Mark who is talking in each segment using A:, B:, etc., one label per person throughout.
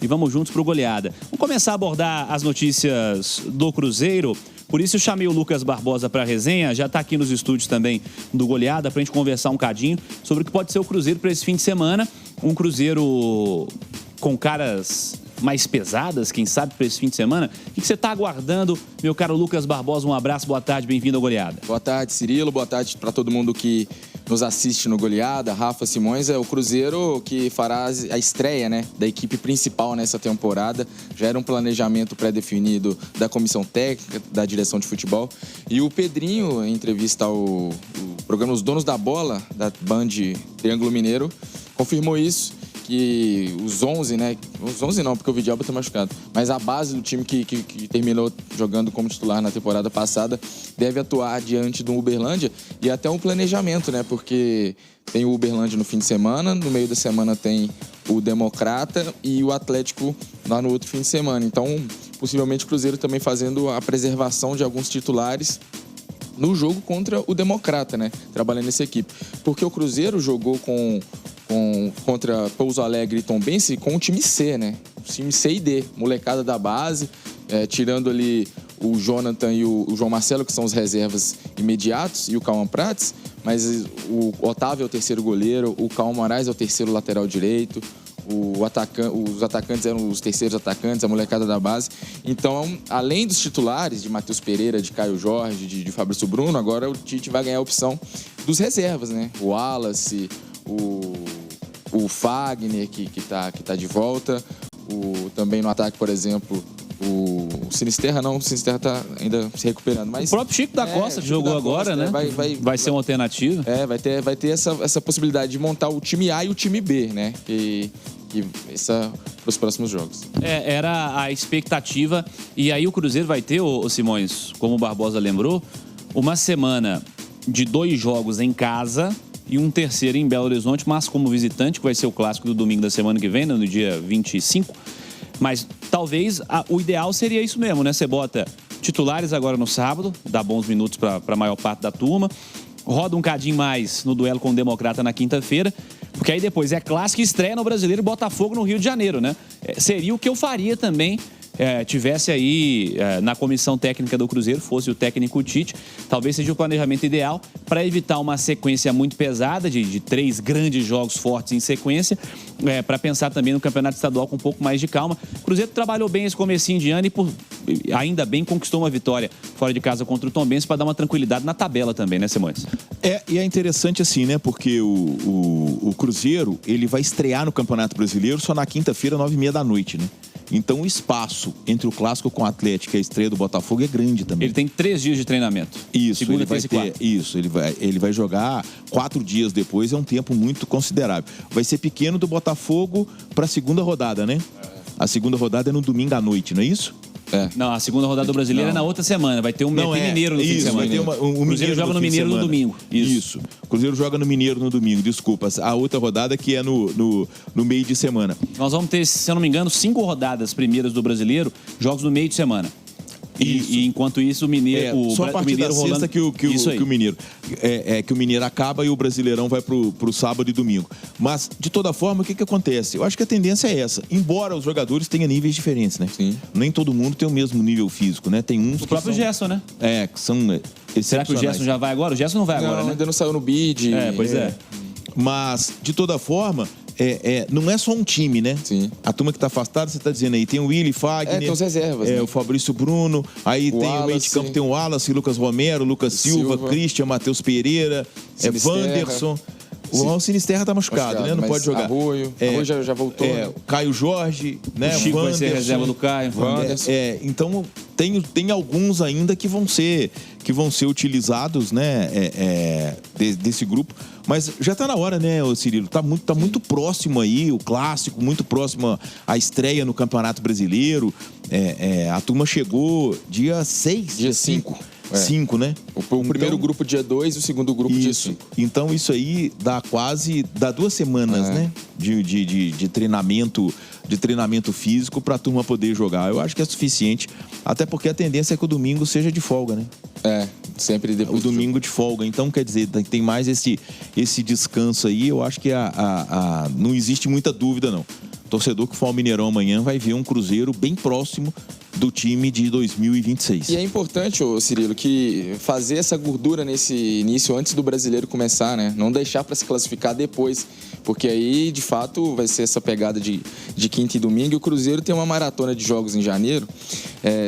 A: E vamos juntos para o Goleada. Vamos começar a abordar as notícias do Cruzeiro. Por isso eu chamei o Lucas Barbosa para a resenha. Já está aqui nos estúdios também do Goleada para a gente conversar um cadinho sobre o que pode ser o Cruzeiro para esse fim de semana. Um Cruzeiro com caras mais pesadas, quem sabe, para esse fim de semana. O que você está aguardando, meu caro Lucas Barbosa? Um abraço, boa tarde, bem-vindo ao Goleada.
B: Boa tarde, Cirilo. Boa tarde para todo mundo que nos assiste no Goleada. Rafa Simões, é o Cruzeiro que fará a estreia, né, da equipe principal nessa temporada. Já era um planejamento pré-definido da comissão técnica, da direção de futebol. E o Pedrinho, em entrevista ao programa Os Donos da Bola, da Band Triângulo Mineiro, confirmou isso, que os 11, né? Os 11 não, porque o Vidalba tá machucado. Mas a base do time que terminou jogando como titular na temporada passada deve atuar diante do Uberlândia, e até um planejamento, né? Porque tem o Uberlândia no fim de semana, no meio da semana tem o Democrata e o Atlético lá no outro fim de semana. Então, possivelmente o Cruzeiro também fazendo a preservação de alguns titulares no jogo contra o Democrata, né? Trabalhando nessa equipe. Porque o Cruzeiro jogou contra Pouso Alegre e Tombense com o time C, né? O time C e D, molecada da base, tirando ali o Jonathan e o João Marcelo, que são os reservas imediatos, e o Cauã Prates, mas o Otávio é o terceiro goleiro, o Cauã Moraes é o terceiro lateral direito, os atacantes eram os terceiros atacantes, a molecada da base. Então, além dos titulares de Matheus Pereira, de Caio Jorge, de Fabrício Bruno, agora o Tite vai ganhar a opção dos reservas, né? O Wallace, o Fagner, que tá de volta. Também no ataque, por exemplo, o Sinisterra não, o Sinisterra tá ainda se recuperando. Mas,
A: o próprio Chico da Costa que jogou agora, né? Vai ser uma alternativa.
B: Vai ter essa possibilidade de montar o time A e o time B, né? Para os próximos jogos.
A: Era a expectativa. E aí o Cruzeiro vai ter, ô Simões, como o Barbosa lembrou, uma semana de 2 jogos em casa e um terceiro em Belo Horizonte, mas como visitante, que vai ser o clássico do domingo da semana que vem, no dia 25. Mas talvez o ideal seria isso mesmo, né? Você bota titulares agora no sábado, dá bons minutos para a maior parte da turma, roda um cadinho mais no duelo com o Democrata na quinta-feira, porque aí depois é clássico e estreia no Brasileiro Botafogo no Rio de Janeiro, né? Seria o que eu faria também, tivesse aí na comissão técnica do Cruzeiro, fosse o técnico Tite. Talvez seja o planejamento ideal para evitar uma sequência muito pesada de 3 grandes jogos fortes em sequência, para pensar também no campeonato estadual com um pouco mais de calma. O Cruzeiro trabalhou bem esse comecinho de ano e ainda bem conquistou uma vitória fora de casa contra o Tombense para dar uma tranquilidade na tabela também, né, Simões?
C: E é interessante assim, né, porque o Cruzeiro, ele vai estrear no Campeonato Brasileiro só na quinta-feira, 9h30 da noite, né? Então o espaço entre o clássico com o Atlético e a estreia do Botafogo é grande também.
A: Ele tem 3 dias de treinamento.
C: Isso,
A: segunda,
C: ele vai
A: terça e quarta.
C: Isso, ele vai jogar 4 dias depois, é um tempo muito considerável. Vai ser pequeno do Botafogo para a segunda rodada, né? A segunda rodada é no domingo à noite, não é isso?
A: Não, a segunda rodada do Brasileiro é na outra semana. Vai ter Mineiro no fim de semana.
C: O
A: Cruzeiro joga no Mineiro no domingo.
C: Isso. O Cruzeiro joga no Mineiro no domingo, desculpa. A outra rodada que é no meio de semana.
A: Nós vamos ter, se eu não me engano, 5 rodadas primeiras do Brasileiro, jogos no meio de semana. E enquanto isso, o Mineiro...
C: só a partir da sexta que o Mineiro... que o Mineiro acaba e o Brasileirão vai pro sábado e domingo. Mas, de toda forma, o que acontece? Eu acho que a tendência é essa. Embora os jogadores tenham níveis diferentes, né?
B: Sim.
C: Nem todo mundo tem o mesmo nível físico, né? Tem uns
A: o próprio Gerson, né?
C: Que são
A: Será que o Gerson já vai agora? O Gerson não vai agora, né?
B: Ainda não saiu no bid.
A: Pois é.
C: Mas, de toda forma... não é só um time, né?
B: Sim.
C: A turma que tá afastada, você tá dizendo aí, tem o Willy, Fagner,
B: tem os reservas, né?
C: O Fabrício Bruno, aí tem o meio de campo, tem o Wallace, Lucas Romero, Lucas Silva, Christian, Matheus Pereira, Wanderson. O Sinisterra tá machucado, né? Não pode jogar.
B: Arroio já voltou.
C: Caio Jorge, né?
A: O Chico
C: Wanderson,
A: vai ser reserva do Caio.
C: Então tem alguns ainda que vão ser utilizados, né? Desse grupo. Mas já tá na hora, né, Cirilo? Tá muito próximo aí, o clássico, muito próximo à estreia no Campeonato Brasileiro. A turma chegou dia 6?
B: Dia 5.
C: 5, né?
B: O primeiro grupo dia 2 e o segundo grupo dia 5.
C: Então isso aí dá 2 semanas, né? De treinamento físico para a turma poder jogar. Eu acho que é suficiente, até porque a tendência é que o domingo seja de folga, né?
B: Sempre depois.
C: O domingo de folga. Então, quer dizer, tem mais esse descanso aí. Eu acho que não existe muita dúvida, não. torcedor que for ao Mineirão amanhã vai ver um Cruzeiro bem próximo do time de 2026.
B: E é importante, ô Cirilo, que fazer essa gordura nesse início antes do brasileiro começar, né? Não deixar para se classificar depois, porque aí, de fato, vai ser essa pegada de quinta e domingo. E o Cruzeiro tem uma maratona de jogos em janeiro,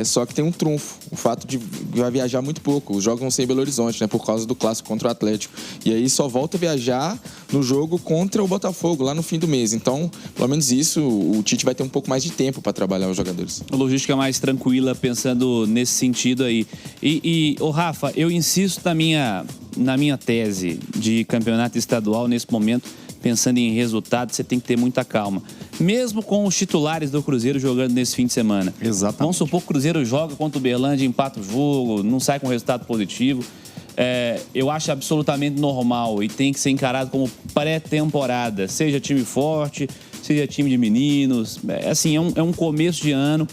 B: só que tem um trunfo, o fato de vai viajar muito pouco. Os jogos vão ser em Belo Horizonte, né? Por causa do clássico contra o Atlético. E aí só volta a viajar no jogo contra o Botafogo, lá no fim do mês. Então, pelo menos isso, o Tite vai ter um pouco mais de tempo para trabalhar os jogadores.
A: A logística mais tranquila pensando nesse sentido aí. Ô Rafa, eu insisto na minha tese de campeonato estadual nesse momento, pensando em resultados, você tem que ter muita calma. Mesmo com os titulares do Cruzeiro jogando nesse fim de semana.
C: Exatamente.
A: Vamos supor que o Cruzeiro joga contra o Uberlândia, empata o jogo, não sai com resultado positivo. Eu acho absolutamente normal e tem que ser encarado como pré-temporada, seja time forte, seja time de meninos. É um começo de ano,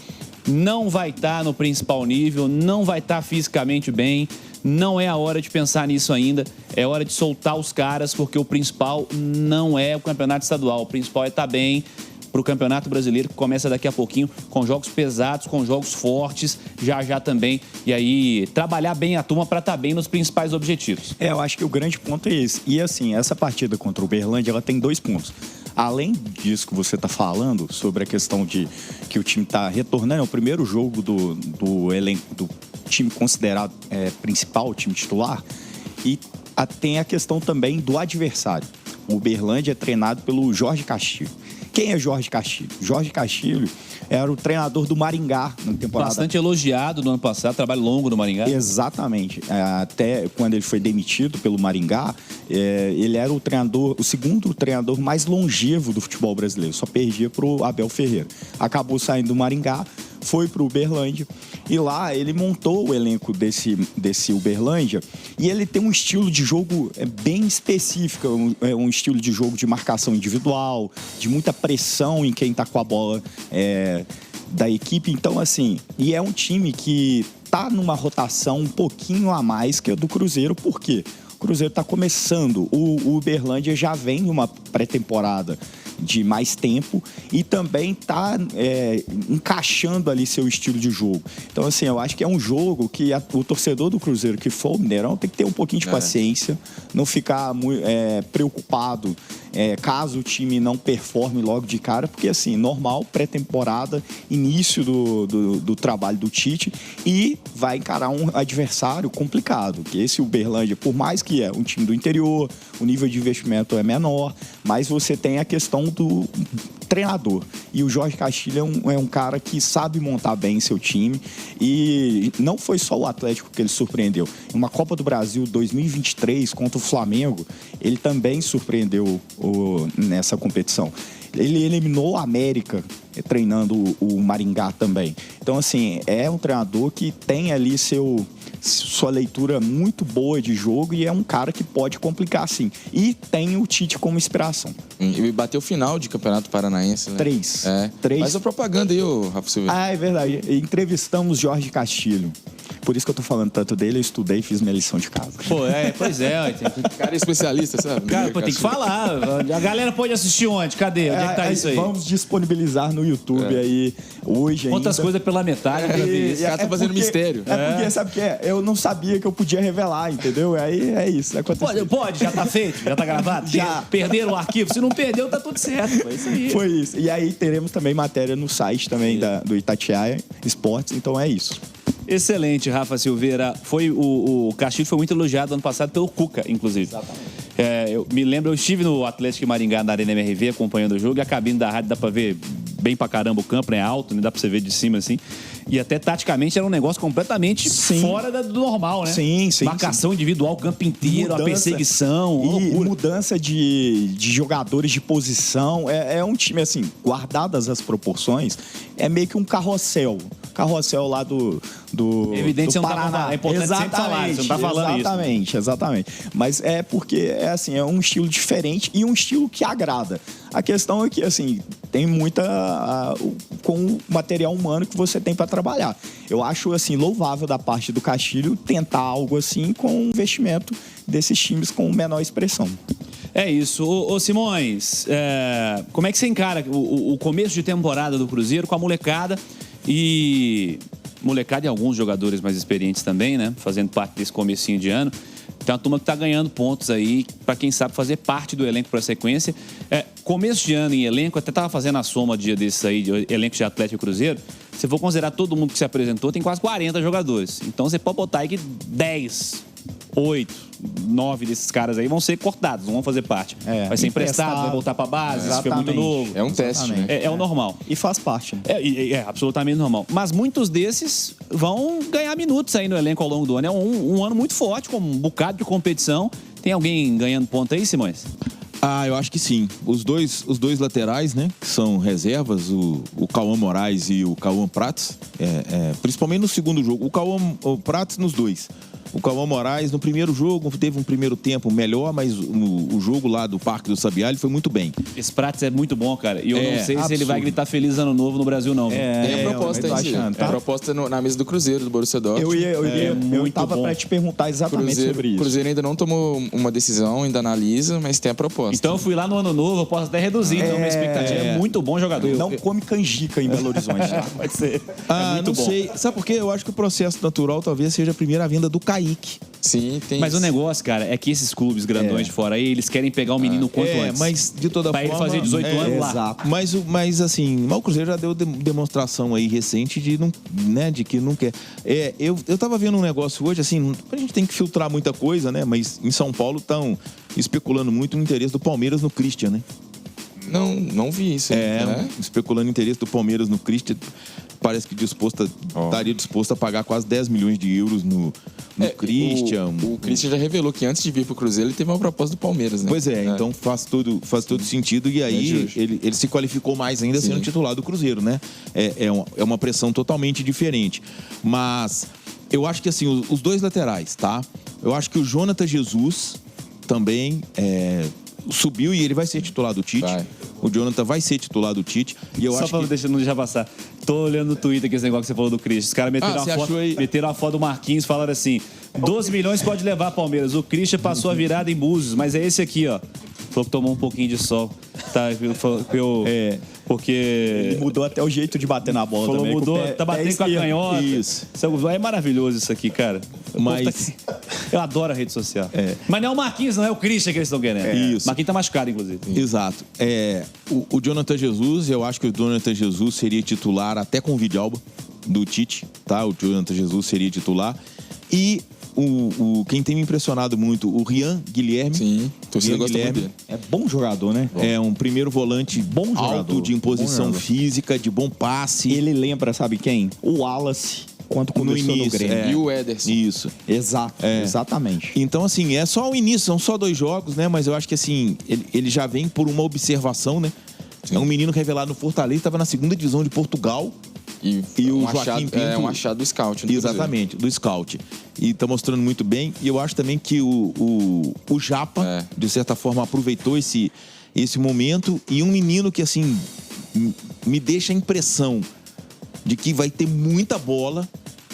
A: não vai estar no principal nível, não vai estar fisicamente bem, não é a hora de pensar nisso ainda, é hora de soltar os caras, porque o principal não é o campeonato estadual, o principal é estar bem para o Campeonato Brasileiro, que começa daqui a pouquinho, com jogos pesados, com jogos fortes, já também. E aí, trabalhar bem a turma para estar bem nos principais objetivos.
D: Eu acho que o grande ponto é esse. E assim, essa partida contra o Uberlândia, ela tem 2 pontos. Além disso que você está falando, sobre a questão de que o time está retornando, é o primeiro jogo do elenco, do time considerado principal, o time titular, e tem a questão também do adversário. O Uberlândia é treinado pelo Jorge Castilho. Quem é Jorge Castilho? Jorge Castilho era o treinador do Maringá na temporada.
A: Bastante elogiado no ano passado, trabalho longo no Maringá.
D: Exatamente. Até quando ele foi demitido pelo Maringá, ele era o segundo treinador mais longevo do futebol brasileiro. Só perdia para o Abel Ferreira. Acabou saindo do Maringá, foi para o Uberlândia e lá ele montou o elenco desse Uberlândia e ele tem um estilo de jogo bem específico, um estilo de jogo de marcação individual, de muita pressão em quem está com a bola da equipe. Então, assim, e é um time que está numa rotação um pouquinho a mais que a do Cruzeiro, por quê? O Cruzeiro está começando, o Uberlândia já vem numa pré-temporada de mais tempo e também está encaixando ali seu estilo de jogo. Então, assim, eu acho que é um jogo que o torcedor do Cruzeiro que for o Mineirão tem que ter um pouquinho de paciência, não ficar preocupado caso o time não performe logo de cara, porque, assim, normal, pré-temporada, início do trabalho do Tite, e vai encarar um adversário complicado, que esse Uberlândia, por mais que é um time do interior, o nível de investimento é menor, mas você tem a questão do treinador. E o Jorge Castilho é um cara que sabe montar bem seu time, e não foi só o Atlético que ele surpreendeu. Em uma Copa do Brasil 2023 contra o Flamengo, ele também surpreendeu nessa competição. Ele eliminou a América treinando o Maringá também. Então, assim, é um treinador que tem ali sua leitura muito boa de jogo e é um cara que pode complicar, sim. E tem o Tite como inspiração.
B: E bateu final de Campeonato Paranaense, né?
D: 3.
B: Faz a propaganda aí, ô Rafa Silva.
D: É verdade. Entrevistamos Jorge Castilho. Por isso que eu tô falando tanto dele, eu estudei e fiz minha lição de casa.
A: Pois é.
B: O cara é especialista, sabe?
A: Cara, tem que falar. A galera pode assistir onde? Cadê? Onde é que tá isso aí?
D: Vamos disponibilizar no YouTube aí hoje ainda.
A: Quantas coisas pela metade pra ver isso?
B: Esse cara tá fazendo mistério.
D: Porque, sabe o que é? Eu não sabia que eu podia revelar, entendeu? Aí é isso.
A: Pode, já tá feito? Já tá gravado?
D: Já.
A: Perderam o arquivo? Se não perdeu, tá tudo certo. Foi isso aí.
D: Foi isso. E aí teremos também matéria no site também do Itatiaia Esportes, então é isso.
A: Excelente, Rafa Silveira. O Castilho foi muito elogiado ano passado pelo Cuca, inclusive.
D: Exatamente.
A: Eu me lembro, eu estive no Atlético Maringá, na Arena MRV, acompanhando o jogo, e a cabine da rádio dá pra ver bem pra caramba o campo, né? Alto, né? Dá pra você ver de cima, assim. E até taticamente era um negócio completamente fora do normal, né?
D: Sim.
A: Marcação individual o campo inteiro, a perseguição.
D: E mudança de jogadores de posição. É um time, assim, guardadas as proporções, é meio que um carrossel. Carrossel lá do
A: Evidente,
D: do Paraná.
A: É importante sempre falar, você não tá falando isso.
D: Exatamente. Mas é porque é um estilo diferente e um estilo que agrada. A questão é que, assim, tem muita com o material humano que você tem para trabalhar. Eu acho, assim, louvável da parte do Castilho tentar algo assim com o investimento desses times com menor expressão.
A: É isso. Ô Simões, como é que você encara o começo de temporada do Cruzeiro com a molecada e alguns jogadores mais experientes também, né? Fazendo parte desse comecinho de ano. Tem uma turma que tá ganhando pontos aí, para quem sabe fazer parte do elenco para a sequência. Começo de ano em elenco, até tava fazendo a soma dia desses aí, de elenco de Atlético e Cruzeiro. Se for considerar todo mundo que se apresentou, tem quase 40 jogadores. Então você pode botar aí que 10, 8, 9 desses caras aí vão ser cortados, não vão fazer parte. Vai ser emprestado, vai voltar pra base, se for muito novo.
B: É um teste, né?
A: É o normal.
D: E faz parte. Né?
A: É absolutamente normal. Mas muitos desses vão ganhar minutos aí no elenco ao longo do ano. É um ano muito forte, com um bocado de competição. Tem alguém ganhando ponto aí, Simões?
C: Eu acho que sim. Os dois laterais, né, que são reservas, o Cauã Moraes e o Cauã Prats, principalmente no segundo jogo. O Prats nos dois. O Cauã Moraes, no primeiro jogo, teve um primeiro tempo melhor, mas o jogo lá do Parque do Sabiá, ele foi muito bem.
A: Esse Prats é muito bom, cara. E eu não sei se ele vai gritar Feliz Ano Novo no Brasil, não.
B: Tem a proposta aí, a proposta na mesa do Cruzeiro, do Borussia Dortmund.
D: Eu tava pra te perguntar exatamente sobre isso.
B: O Cruzeiro ainda não tomou uma decisão, ainda analisa, mas tem a proposta.
A: Então eu fui lá no Ano Novo, eu posso até reduzir. Então minha expectativa é muito bom jogador.
D: Não come canjica em Belo Horizonte.
A: Pode ser.
C: Muito bom. Sei. Sabe por quê? Eu acho que o processo natural talvez seja a primeira venda do Kaique.
B: Sim, tem.
A: Mas o negócio, cara, é que esses clubes grandões de fora aí, eles querem pegar o menino quanto antes.
C: Mas de toda forma...
A: Pra ele fazer 18 anos lá.
C: Exato. Mas assim, o Cruzeiro já deu demonstração aí recente de que não quer. Eu tava vendo um negócio hoje, assim, a gente tem que filtrar muita coisa, né? Mas em São Paulo estão especulando muito o interesse do Palmeiras no Christian, né?
B: Não vi isso.
C: Especulando o interesse do Palmeiras no Christian. Parece que estaria disposto a pagar quase 10 milhões de euros no Christian.
B: O Christian já revelou que antes de vir pro Cruzeiro ele teve uma proposta do Palmeiras, né?
C: Pois então faz todo sentido. E aí ele se qualificou mais ainda sendo titular do Cruzeiro, né? É uma pressão totalmente diferente. Mas eu acho que assim, os dois laterais, tá? Eu acho que o Jonathan Jesus também subiu e ele vai ser titular do Tite. O Jonathan vai ser titular do Tite. E eu
A: Só
C: acho
A: pra não deixar passar. Tô olhando no Twitter aqui esse negócio que você falou do Christian. Os caras meteram uma foto do Marquinhos, falaram assim: 12 milhões pode levar Palmeiras. O Christian passou a virada em Búzios, mas é esse aqui, ó. Falou que tomou um pouquinho de sol. Tá, porque...
D: Ele mudou até o jeito de bater na bola também.
A: Tá batendo com a canhota.
C: Isso.
A: É maravilhoso isso aqui, cara. Eu adoro a rede social. Mas não é o Marquinhos, não é o Christian que eles estão querendo.
C: Isso.
A: Marquinhos tá machucado, inclusive.
C: Exato. O Jonathan Jesus, eu acho que o Jonathan Jesus seria titular até com o Vidalba do Tite, tá? O Jonathan Jesus seria titular. E quem tem me impressionado muito, o Rian Guilherme.
B: Sim, torcida gosta muito dele.
D: É bom jogador, né?
C: É um primeiro volante alto, de imposição física, de bom passe.
D: Ele lembra, sabe quem? O Wallace, quando começou no Grêmio.
B: E o Ederson.
C: Isso.
D: Exato, exatamente.
C: Então, assim, é só o início, são só 2 jogos, né? Mas eu acho que, assim, ele já vem por uma observação, né? Sim. É um menino revelado no Fortaleza, estava na 2ª divisão de Portugal.
B: E o Joaquim Pinto... É um achado do scout.
C: Exatamente, do scout. E tá mostrando muito bem. E eu acho também que o Japa, de certa forma, aproveitou esse momento. E um menino que, assim, me deixa a impressão de que vai ter muita bola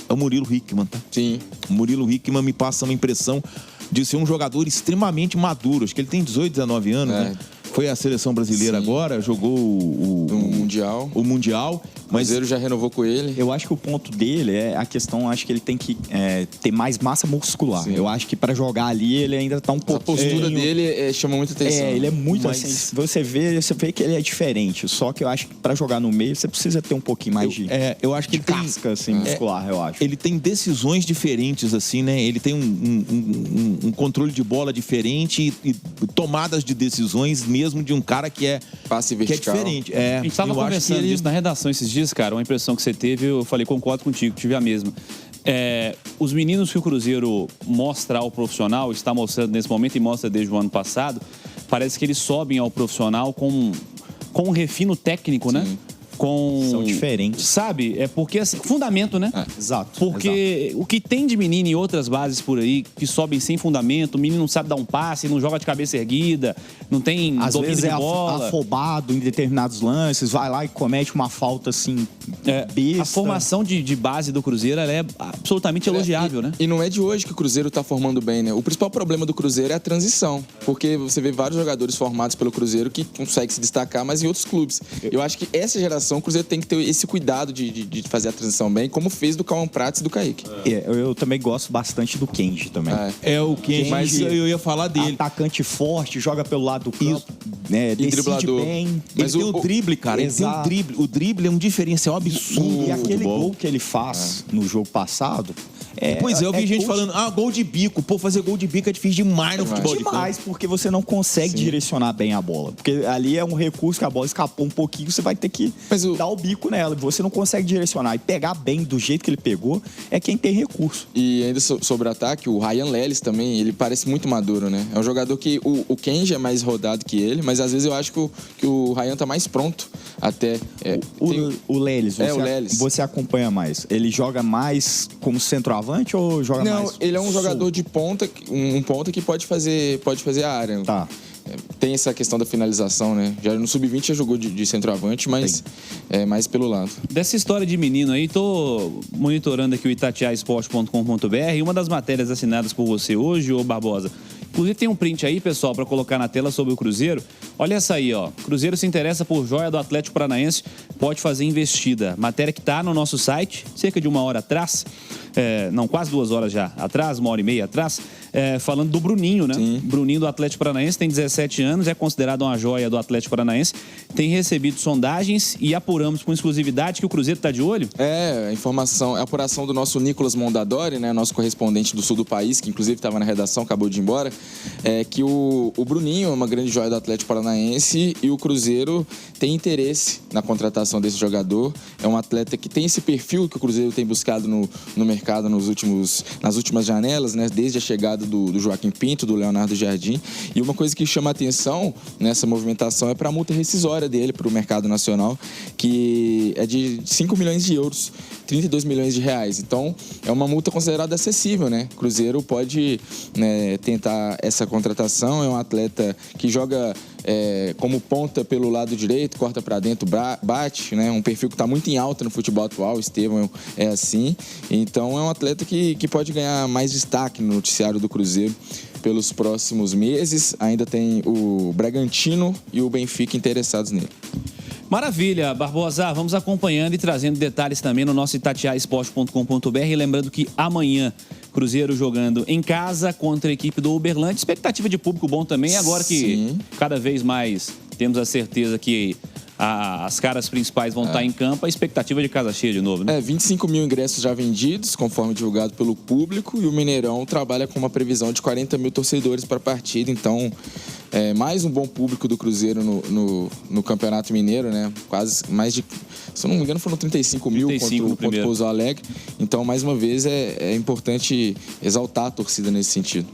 C: é o Murilo Hickman, tá?
B: Sim.
C: O Murilo Hickman me passa uma impressão de ser um jogador extremamente maduro. Acho que ele tem 18, 19 anos, né? Foi à seleção brasileira agora, jogou o Mundial. Mas
B: o Cruzeiro já renovou com ele.
D: Eu acho que o ponto dele é a questão, acho que ele tem que ter mais massa muscular. Sim. Eu acho que para jogar ali ele ainda tá um pouco...
B: A postura dele chama muita atenção.
D: Ele é muito assim. Você vê que ele é diferente. Só que eu acho que para jogar no meio você precisa ter um pouquinho mais
C: eu acho que
D: de casca assim, muscular, eu acho.
C: Ele tem decisões diferentes, assim, né? Ele tem um controle de bola diferente e tomadas de decisões mesmo de um cara que é
B: passe vertical.
C: Que é diferente.
A: A gente tava conversando disso na redação esses dias, cara. Uma impressão que você teve, eu falei, concordo contigo, tive a mesma. Os meninos que o Cruzeiro mostra ao profissional, está mostrando nesse momento e mostra desde o ano passado, parece que eles sobem ao profissional com um refino técnico, né?
D: São diferentes.
A: Sabe? É porque, assim, fundamento, né?
D: Exato.
A: Porque o que tem de menino em outras bases por aí, que sobem sem fundamento, o menino não sabe dar um passe, não joga de cabeça erguida, não tem
D: Às
A: domínio
D: vezes
A: de bola.
D: afobado em determinados lances, vai lá e comete uma falta assim, besta.
A: A formação de base do Cruzeiro ela é absolutamente elogiável, né?
B: E não é de hoje que o Cruzeiro está formando bem, né? O principal problema do Cruzeiro é a transição, porque você vê vários jogadores formados pelo Cruzeiro que conseguem se destacar, mas em outros clubes. Eu acho que essa geração, o Cruzeiro tem que ter esse cuidado de fazer a transição bem, como fez do Cauã Prats e do Kaique.
D: Eu também gosto bastante do Kenji também.
C: O Kenji, mas eu ia falar dele.
D: Atacante forte, joga pelo lado do campo, né? Decide
B: driblador.
D: bem.
C: Mas ele tem o drible, cara. Ele tem o drible. O drible é um diferencial absurdo.
D: E aquele gol que ele faz no jogo passado...
C: eu vi gente falando, gol de bico. Pô, fazer gol de bico é difícil demais no futebol de campo.
D: Demais, porque você não consegue direcionar bem a bola. Porque ali é um recurso que a bola escapou um pouquinho, você vai ter que dar o bico nela. Você não consegue direcionar. E pegar bem do jeito que ele pegou é quem tem recurso.
B: E ainda sobre o ataque, o Ryan Lelis também, ele parece muito maduro, né? É um jogador que o Kenji é mais rodado que ele, mas às vezes eu acho que o Ryan tá mais pronto até.
D: O Lelis, você acompanha mais. Ele joga mais como centroavante ou joga mais?
B: Não, ele é um jogador de ponta, um ponta que pode fazer a área.
D: Tá.
B: Tem essa questão da finalização, né? Já no Sub-20 já jogou de centroavante, mas é mais pelo lado.
A: Dessa história de menino aí, tô monitorando aqui o itatiaesporte.com.br e uma das matérias assinadas por você hoje, ô Barbosa. Inclusive tem um print aí, pessoal, para colocar na tela sobre o Cruzeiro. Olha essa aí, ó. Cruzeiro se interessa por joia do Atlético Paranaense, pode fazer investida. Matéria que tá no nosso site, cerca de 1 hora atrás. Quase 2 horas já atrás, 1h30 atrás, falando do Bruninho, né?
B: Sim.
A: Bruninho do Atlético Paranaense, tem 17 anos, é considerado uma joia do Atlético Paranaense, tem recebido sondagens e apuramos com exclusividade que o Cruzeiro está de olho?
B: A apuração do nosso Nicolas Mondadori, né? Nosso correspondente do sul do país, que inclusive estava na redação, acabou de ir embora, que o Bruninho é uma grande joia do Atlético Paranaense e o Cruzeiro tem interesse na contratação desse jogador. É um atleta que tem esse perfil que o Cruzeiro tem buscado no mercado nas últimas janelas, né? Desde a chegada do Joaquim Pinto, do Leonardo Jardim. E uma coisa que chama a atenção nessa movimentação é para a multa rescisória dele para o mercado nacional, que é de 5 milhões de euros, 32 milhões de reais. Então, é uma multa considerada acessível, né? O Cruzeiro pode, né, tentar essa contratação. É um atleta que joga como ponta pelo lado direito, corta para dentro, bate, né? Um perfil que está muito em alta no futebol atual. O Estevão é assim. Então é um atleta que pode ganhar mais destaque no noticiário do Cruzeiro pelos próximos meses. Ainda tem o Bragantino e o Benfica interessados nele.
A: Maravilha, Barbosa, vamos acompanhando e trazendo detalhes também no nosso itatiaesporte.com.br. Lembrando que amanhã, Cruzeiro jogando em casa contra a equipe do Uberlândia. Expectativa de público bom também, agora que cada vez mais temos a certeza que as caras principais vão estar em campo, a expectativa de casa cheia de novo, né?
B: 25 mil ingressos já vendidos, conforme divulgado pelo público, e o Mineirão trabalha com uma previsão de 40 mil torcedores para a partida, então mais um bom público do Cruzeiro no Campeonato Mineiro, né? Quase mais de, se eu não me engano, foram 35 mil contra o Pouso Alegre. Então, mais uma vez, é importante exaltar a torcida nesse sentido.